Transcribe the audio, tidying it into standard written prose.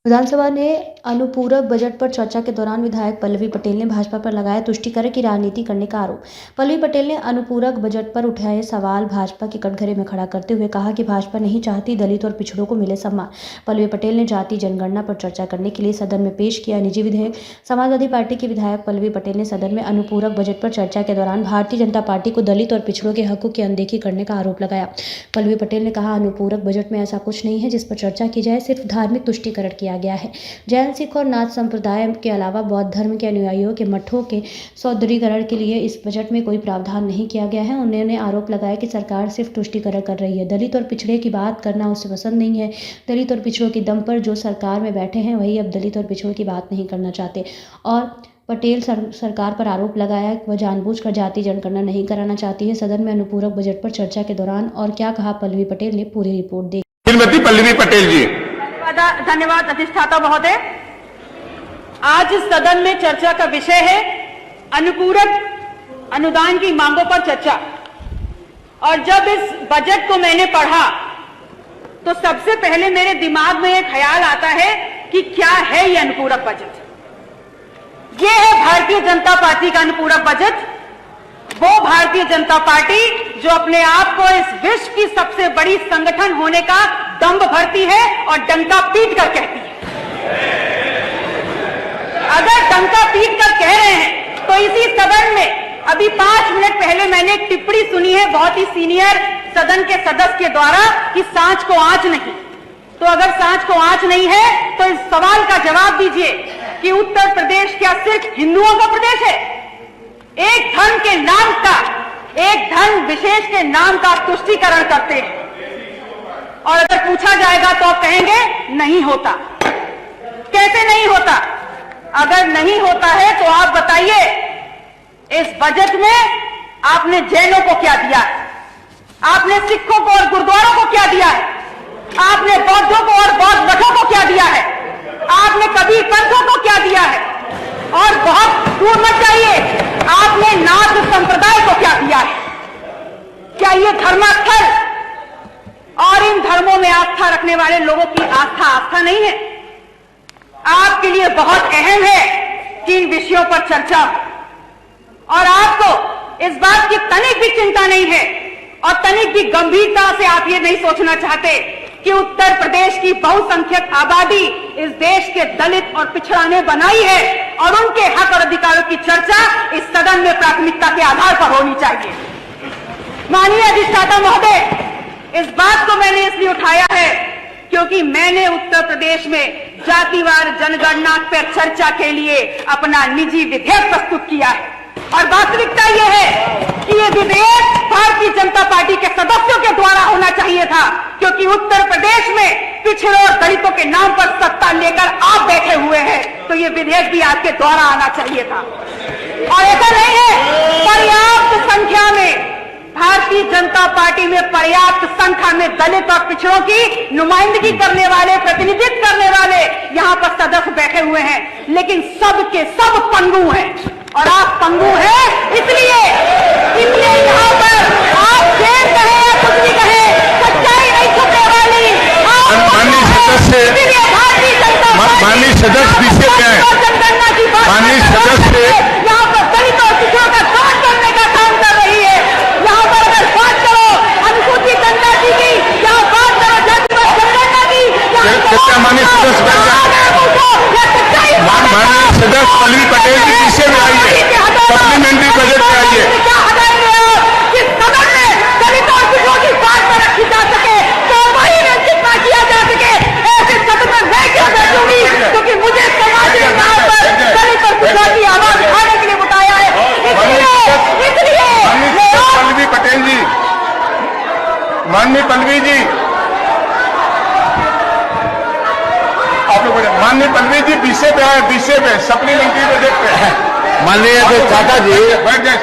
विधानसभा ने अनुपूरक बजट पर चर्चा के दौरान विधायक पल्लवी पटेल ने भाजपा पर लगाया तुष्टीकरण की राजनीति करने का आरोप। पल्लवी पटेल ने अनुपूरक बजट पर उठाए सवाल भाजपा के कटघरे में खड़ा करते हुए कहा कि भाजपा नहीं चाहती दलित और पिछड़ों को मिले सम्मान। पल्लवी पटेल ने जाति जनगणना पर चर्चा करने के लिए सदन में पेश किया निजी विधेयक। समाजवादी पार्टी की विधायक पल्लवी पटेल ने सदन में अनुपूरक बजट पर चर्चा के दौरान भारतीय जनता पार्टी को दलित और पिछड़ों के हकों की अनदेखी करने का आरोप लगाया। पल्लवी पटेल ने कहा, अनुपूरक बजट में ऐसा कुछ नहीं है जिस पर चर्चा की जाए, सिर्फ धार्मिक तुष्टीकरण किया गया है। जैन, सिख और नाथ संप्रदाय के अलावा बौद्ध धर्म के अनुयायियों के मठों के सौंदर्यीकरण के लिए इस बजट में कोई प्रावधान नहीं किया गया है। उन्होंने आरोप लगाया कि सरकार सिर्फ तुष्टीकरण कर रही है। दलित और पिछड़े की बात करना उसे पसंद नहीं है। दलित और पिछड़ों की दम पर जो सरकार में बैठे हैं वही अब दलित और पिछड़ों की बात नहीं करना चाहते। और पटेल सरकार पर आरोप लगाया कि वह जानबूझकर जाति जनगणना नहीं कराना चाहती है। सदन में अनुपूरक बजट पर चर्चा के दौरान और क्या कहा पल्लवी पटेल ने पूरी रिपोर्ट दी। श्रीमती पल्लवी पटेल जी। धन्यवाद अधिष्ठाता महोदय। आज इस सदन में चर्चा का विषय है अनुपूरक अनुदान की मांगों पर चर्चा। और जब इस बजट को मैंने पढ़ा तो सबसे पहले मेरे दिमाग में एक ख्याल आता है कि क्या है ये अनुपूरक बजट। ये है भारतीय जनता पार्टी का अनुपूरक बजट। वो भारतीय जनता पार्टी जो अपने आप को इस विश्व की सबसे बड़ी संगठन होने का दंभ भरती है और डंका पीट कर कहती है। अगर डंका पीट कर कह रहे हैं तो इसी सदन में अभी 5 मिनट पहले मैंने एक टिप्पणी सुनी है बहुत ही सीनियर सदन के सदस्य के द्वारा कि सांच को आंच नहीं। तो अगर सांच को आंच नहीं है तो इस सवाल का जवाब दीजिए कि उत्तर प्रदेश क्या सिर्फ हिंदुओं का प्रदेश है? एक धर्म के नाम का, एक धर्म विशेष के नाम का तुष्टीकरण करते हैं। और अगर पूछा जाएगा तो आप कहेंगे नहीं होता। कैसे नहीं होता? अगर नहीं होता है तो आप बताइए इस बजट में आपने जैनों को क्या दिया है? आपने सिखों को और गुरुद्वारों को क्या दिया है? आपने बौद्धों को और बौद्ध मठों को क्या दिया है? आपने कबीर पंथों को क्या दिया है? और बहुत दूर मत जाइए, आपने नाथ संप्रदाय को क्या दिया है? क्या ये धर्मास्थल और इन धर्मों में आस्था रखने वाले लोगों की आस्था नहीं है? आपके लिए बहुत अहम है कि इन विषयों पर चर्चा हो। और आपको इस बात की तनिक भी चिंता नहीं है और तनिक भी गंभीरता से आप ये नहीं सोचना चाहते कि उत्तर प्रदेश की बहुसंख्यक आबादी इस देश के दलित और पिछड़ा ने बनाई है और उनके हक और अधिकारों की चर्चा इस सदन में प्राथमिकता के आधार पर होनी चाहिए। माननीय अधिष्ठाता महोदय, इस बात को मैंने इसलिए उठाया है क्योंकि मैंने उत्तर प्रदेश में जातिवार जनगणना पर चर्चा के लिए अपना निजी विधेयक प्रस्तुत किया है। और वास्तविकता यह है कि यह विधेयक भारतीय जनता पार्टी के सदस्यों के द्वारा होना चाहिए था, क्योंकि उत्तर प्रदेश में पिछड़ों और दलितों के नाम पर सत्ता लेकर आप बैठे हुए हैं, तो यह विधेयक भी आपके द्वारा आना चाहिए था। और ऐसा नहीं है, पर्याप्त संख्या में भारतीय जनता पार्टी में पर्याप्त संख्या में दलित और पिछड़ों की नुमाइंदगी करने वाले, प्रतिनिधित्व करने वाले यहां पर सदस्य बैठे हुए हैं, लेकिन सब के सब पंगु हैं। और आप पंगु हैं इसलिए यहां पर आप जेल कहें या कुछ भी कहें, सच्चाई नहीं छुपने वाली। माननीय सदस्य यहाँ पर दलित और पिछड़ों का दौर करने का काम कर रही है। यहाँ पर अगर बात करो अनुसूचित जनजाति की, यहाँ बात करो जातिवार जनगणना की, माननीय सदस्य पल्लवी पटेल जी पीछे में आइए, सप्लीमेंट्री बजट में आइए। जिस सदन में दलित और पिछड़ों की बात में रखी जा सके तो वही जितना किया जा सके, ऐसे सदन में मैं क्यों बैठूंगी? क्योंकि मुझे समाज ने यहाँ पर दलित और पिछड़ों की आवाज उठाने के लिए बताया है। इसलिए पल्लवी पटेल जी, माननीय पल्लवी जी, आप लोग माननीय पल्लवी जी पीछे पे आए, पीछे पे सप्लीमेंट्री बजट पे। माननीय चाचा जी, बैठ जाए।